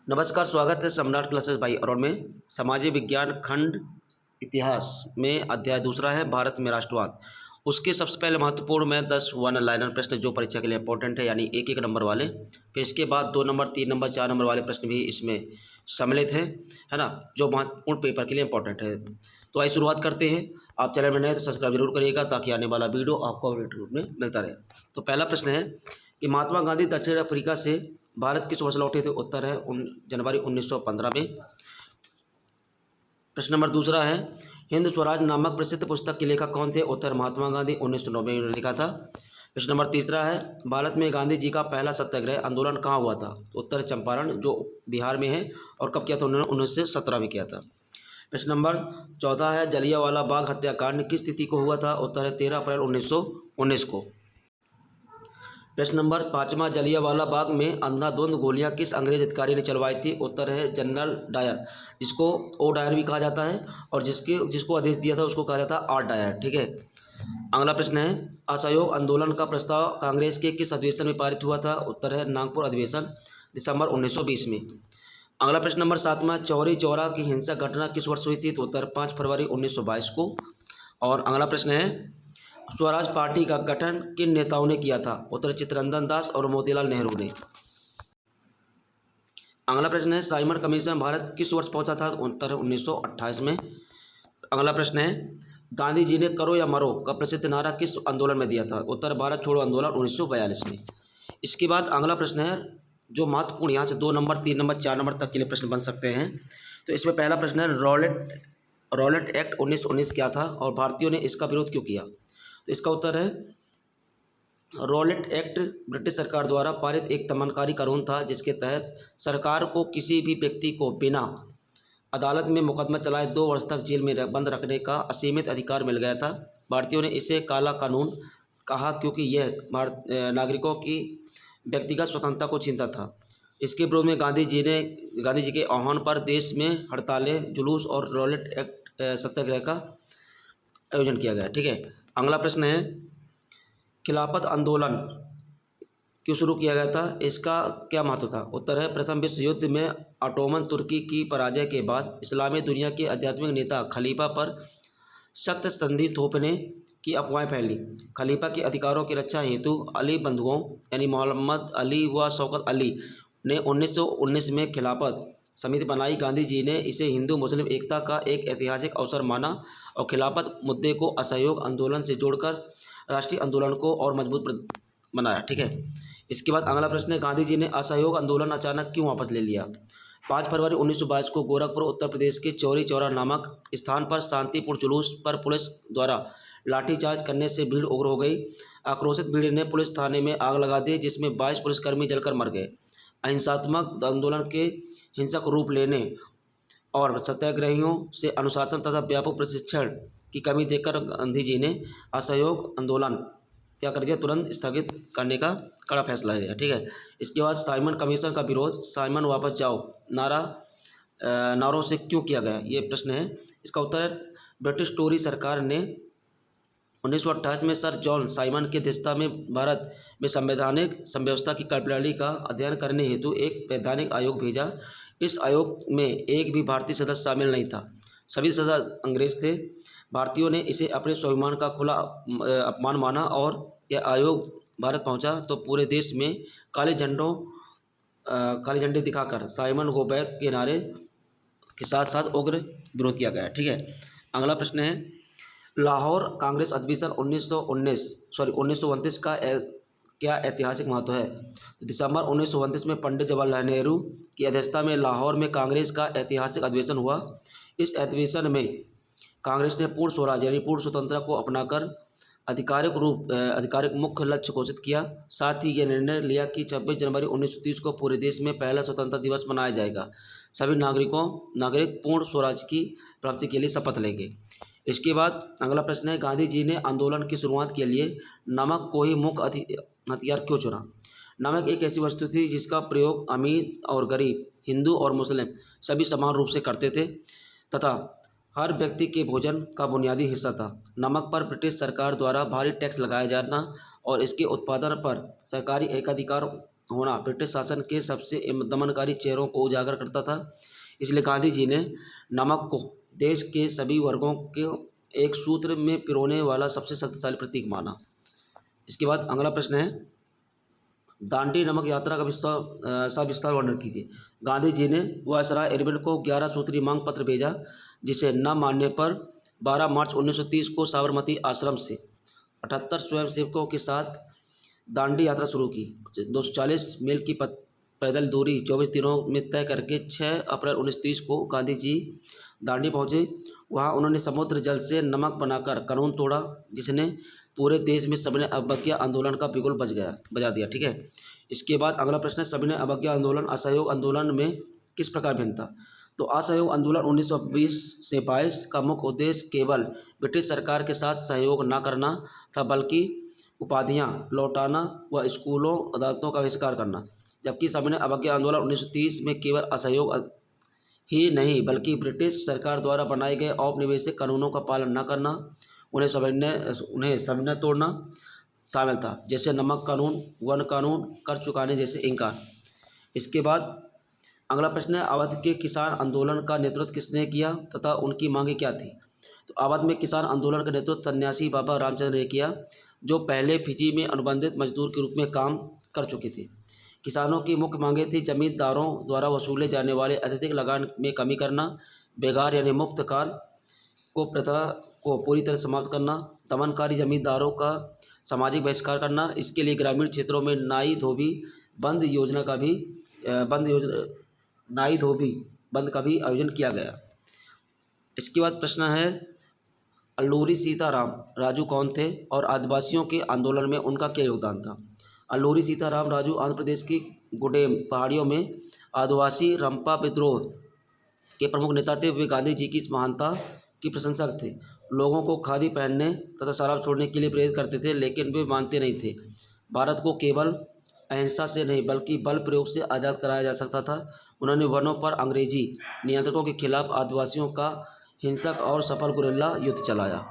नमस्कार, स्वागत है सम्राट क्लासेस बाई अरुण में। सामाजिक विज्ञान खंड इतिहास में अध्याय दूसरा है भारत में राष्ट्रवाद। उसके सबसे पहले महत्वपूर्ण में 10 वन लाइनर प्रश्न जो परीक्षा के लिए इंपॉर्टेंट है, यानी एक एक नंबर वाले। फिर इसके बाद 2 नंबर, 3 नंबर, 4 नंबर वाले प्रश्न भी इसमें सम्मिलित हैं, है ना, जो महत्वपूर्ण पेपर के लिए इंपॉर्टेंट है। तो आइए शुरुआत करते हैं। आप चैनल में नए तो सब्सक्राइब जरूर करिएगा ताकि आने वाला वीडियो आपको अपडेट रूप में मिलता रहे। तो पहला प्रश्न है कि महात्मा गांधी दक्षिण अफ्रीका से भारत किस वर्ष लौटे थे? उत्तर है जनवरी 1915 में। प्रश्न नंबर दूसरा है हिंद स्वराज नामक प्रसिद्ध पुस्तक के लेखक कौन थे? उत्तर महात्मा गांधी, 1990 में लिखा था। प्रश्न नंबर तीसरा है भारत में गांधी जी का पहला सत्याग्रह आंदोलन कहाँ हुआ था? उत्तर चंपारण, जो बिहार में है। और कब किया था उन्होंने? 1917 में किया था। प्रश्न नंबर चौथा है जलियांवाला बाग हत्याकांड किस तिथि को हुआ था? उत्तर है 13 अप्रैल 1919 को। प्रश्न नंबर पाँचवा जलियांवाला बाग में अंधाधुंध गोलियां किस अंग्रेज अधिकारी ने चलवाई थी? उत्तर है जनरल डायर, जिसको ओ डायर भी कहा जाता है, और जिसको आदेश दिया था उसको कहा जाता है आर डायर। ठीक है। अगला प्रश्न है असहयोग आंदोलन का प्रस्ताव कांग्रेस के किस अधिवेशन में पारित हुआ था? उत्तर है नागपुर अधिवेशन, दिसंबर 1920 में। अगला प्रश्न नंबर सातवां चौरी चौरा की हिंसक घटना किस वर्ष हुई थी? तो उत्तर 5 फरवरी 1922 को। और अगला प्रश्न है स्वराज पार्टी का गठन किन नेताओं ने किया था? उत्तर चित्तरंजन दास और मोतीलाल नेहरू ने। अगला प्रश्न है साइमन कमीशन भारत किस वर्ष पहुंचा था? उत्तर 1928 में। अगला प्रश्न है गांधी जी ने करो या मरो का प्रसिद्ध नारा किस आंदोलन में दिया था? उत्तर भारत छोड़ो आंदोलन 1942 में। इसके बाद अगला प्रश्न है जो महत्वपूर्ण, यहाँ से 2 नंबर, 3 नंबर, 4 नंबर तक के लिए प्रश्न बन सकते हैं। तो इसमें पहला प्रश्न है रॉलेट एक्ट 1919 क्या था और भारतीयों ने इसका विरोध क्यों किया? तो इसका उत्तर है रॉलेट एक्ट ब्रिटिश सरकार द्वारा पारित एक दमनकारी कानून था, जिसके तहत सरकार को किसी भी व्यक्ति को बिना अदालत में मुकदमा चलाए 2 वर्ष तक जेल में बंद रखने का असीमित अधिकार मिल गया था। भारतीयों ने इसे काला कानून कहा क्योंकि यह नागरिकों की व्यक्तिगत स्वतंत्रता को छीनता था। इसके विरोध में गांधी जी के आह्वान पर देश में हड़तालें, जुलूस और रॉलेट एक्ट सत्याग्रह का आयोजन किया गया। ठीक है। अगला प्रश्न है खिलाफत आंदोलन क्यों शुरू किया गया था? इसका क्या महत्व था? उत्तर है प्रथम विश्व युद्ध में ऑटोमन तुर्की की पराजय के बाद इस्लामी दुनिया के आध्यात्मिक नेता खलीफा पर सख्त संधि थोपने की अफवाहें फैली। खलीफा के अधिकारों की रक्षा हेतु अली बंधुओं यानी मोहम्मद अली व शौकत अली ने 1919 में खिलाफत समिति बनाई। गांधी जी ने इसे हिंदू मुस्लिम एकता का एक ऐतिहासिक अवसर माना और खिलाफत मुद्दे को असहयोग आंदोलन से जोड़कर राष्ट्रीय आंदोलन को और मजबूत बनाया। ठीक है। इसके बाद अगला प्रश्न है गांधी जी ने असहयोग आंदोलन अचानक क्यों वापस ले लिया? 5 फरवरी 1922 को गोरखपुर उत्तर प्रदेश के चौरी चौरा नामक स्थान पर शांतिपूर्ण जुलूस पर पुलिस द्वारा लाठीचार्ज करने से भीड़ उग्र हो गई। आक्रोशित भीड़ ने पुलिस थाने में आग लगा दी, जिसमें 22 पुलिसकर्मी जलकर मर गए। अहिंसात्मक आंदोलन के हिंसक रूप लेने और सत्याग्रहियों से अनुशासन तथा व्यापक प्रशिक्षण की कमी देखकर गांधी जी ने असहयोग आंदोलन क्या कर दिया? तुरंत स्थगित करने का कड़ा फैसला लिया। ठीक है। इसके बाद साइमन कमीशन का विरोध, साइमन वापस जाओ नारों से क्यों किया गया? ये प्रश्न है। इसका उत्तर है ब्रिटिश टोरी सरकार ने 1928 में सर जॉन साइमन की अध्यक्षता में भारत में संवैधानिक व्यवस्था की कार्यप्रणाली का अध्ययन करने हेतु एक वैधानिक आयोग भेजा। इस आयोग में एक भी भारतीय सदस्य शामिल नहीं था, सभी सदस्य अंग्रेज थे। भारतीयों ने इसे अपने स्वाभिमान का खुला अपमान माना और यह आयोग भारत पहुंचा तो पूरे देश में काले झंडे दिखाकर साइमन गो बैक के नारे के साथ साथ उग्र विरोध किया गया। ठीक है। अगला प्रश्न है लाहौर कांग्रेस अधिवेशन 1929 का क्या ऐतिहासिक महत्व है? तो दिसंबर 1929 में पंडित जवाहरलाल नेहरू की अध्यक्षता में लाहौर में कांग्रेस का ऐतिहासिक अधिवेशन हुआ। इस अधिवेशन में कांग्रेस ने पूर्ण स्वराज यानी पूर्ण स्वतंत्रता को अपनाकर आधिकारिक मुख्य लक्ष्य घोषित किया। साथ ही यह निर्णय लिया कि 26 जनवरी 1930 को पूरे देश में पहला स्वतंत्रता दिवस मनाया जाएगा। सभी नागरिक पूर्ण स्वराज की प्राप्ति के लिए शपथ लेंगे। इसके बाद अगला प्रश्न है गांधी जी ने आंदोलन की शुरुआत के लिए नमक को ही मुख्य हथियार क्यों चुना? नमक एक ऐसी वस्तु थी जिसका प्रयोग अमीर और गरीब, हिंदू और मुस्लिम सभी समान रूप से करते थे तथा हर व्यक्ति के भोजन का बुनियादी हिस्सा था। नमक पर ब्रिटिश सरकार द्वारा भारी टैक्स लगाया जाना और इसके उत्पादन पर सरकारी एकाधिकार होना ब्रिटिश शासन के सबसे दमनकारी चेहरों को उजागर करता था, इसलिए गांधी जी ने नमक को देश के सभी वर्गों के एक सूत्र में पिरोने वाला सबसे शक्तिशाली प्रतीक माना। इसके बाद अगला प्रश्न है, दांडी नमक यात्रा का सविस्तार वर्णन कीजिए। गांधी जी ने वायसराय अरविंद को 11 सूत्री मांग पत्र भेजा, जिसे न मानने पर 12 मार्च 1930 को साबरमती आश्रम से 78 स्वयंसेवकों के साथ दांडी यात्रा शुरू की। 240 मील की पैदल दूरी 24 दिनों में तय करके 6 अप्रैल 1930 को गांधी जी दांडी पहुँचे। वहाँ उन्होंने समुद्र जल से नमक बनाकर कानून तोड़ा, जिसने पूरे देश में सविनय अवज्ञा आंदोलन का बिगुल बजा दिया। ठीक है। इसके बाद अगला प्रश्न है, सविनय अवज्ञा आंदोलन असहयोग आंदोलन में किस प्रकार भिन्न था। तो असहयोग आंदोलन 1920 से 22 का मुख्य उद्देश्य केवल ब्रिटिश सरकार के साथ सहयोग न करना था, बल्कि उपाधियां लौटाना व स्कूलों अदालतों का बहिष्कार करना। जबकि सविनय अवज्ञा आंदोलन 1930 में केवल असहयोग ही नहीं, बल्कि ब्रिटिश सरकार द्वारा बनाए गए औपनिवेशिक कानूनों का पालन न करना, उन्हें सविनय तोड़ना शामिल था, जैसे नमक कानून, वन कानून, कर चुकाने जैसे इनकार। इसके बाद अगला प्रश्न है, अवध के किसान आंदोलन का नेतृत्व किसने किया तथा उनकी मांगें क्या थी। तो अवध में किसान आंदोलन का नेतृत्व सन्यासी बाबा रामचंद्र ने किया, जो पहले फिजी में अनुबंधित मजदूर के रूप में काम कर चुके थे। किसानों की मुख्य मांगें थी जमींदारों द्वारा वसूले जाने वाले अत्यधिक लगान में कमी करना, बेगार यानी मुफ्त कार को प्रथा को पूरी तरह समाप्त करना, दमनकारी जमींदारों का सामाजिक बहिष्कार करना। इसके लिए ग्रामीण क्षेत्रों में नाई धोबी बंद का भी आयोजन किया गया। इसके बाद प्रश्न है, अल्लूरी सीताराम राजू कौन थे और आदिवासियों के आंदोलन में उनका क्या योगदान था। अल्लूरी सीताराम राजू आंध्र प्रदेश की गुडेम पहाड़ियों में आदिवासी रंपा विद्रोह के प्रमुख नेता थे। वे गांधी जी की महानता की प्रशंसक थे, लोगों को खादी पहनने तथा शराब छोड़ने के लिए प्रेरित करते थे, लेकिन वे मानते नहीं थे भारत को केवल अहिंसा से नहीं बल्कि बल प्रयोग से आज़ाद कराया जा सकता था। उन्होंने वनों पर अंग्रेजी नियंत्रकों के खिलाफ आदिवासियों का हिंसक और सफल गुरिल्ला युद्ध चलाया।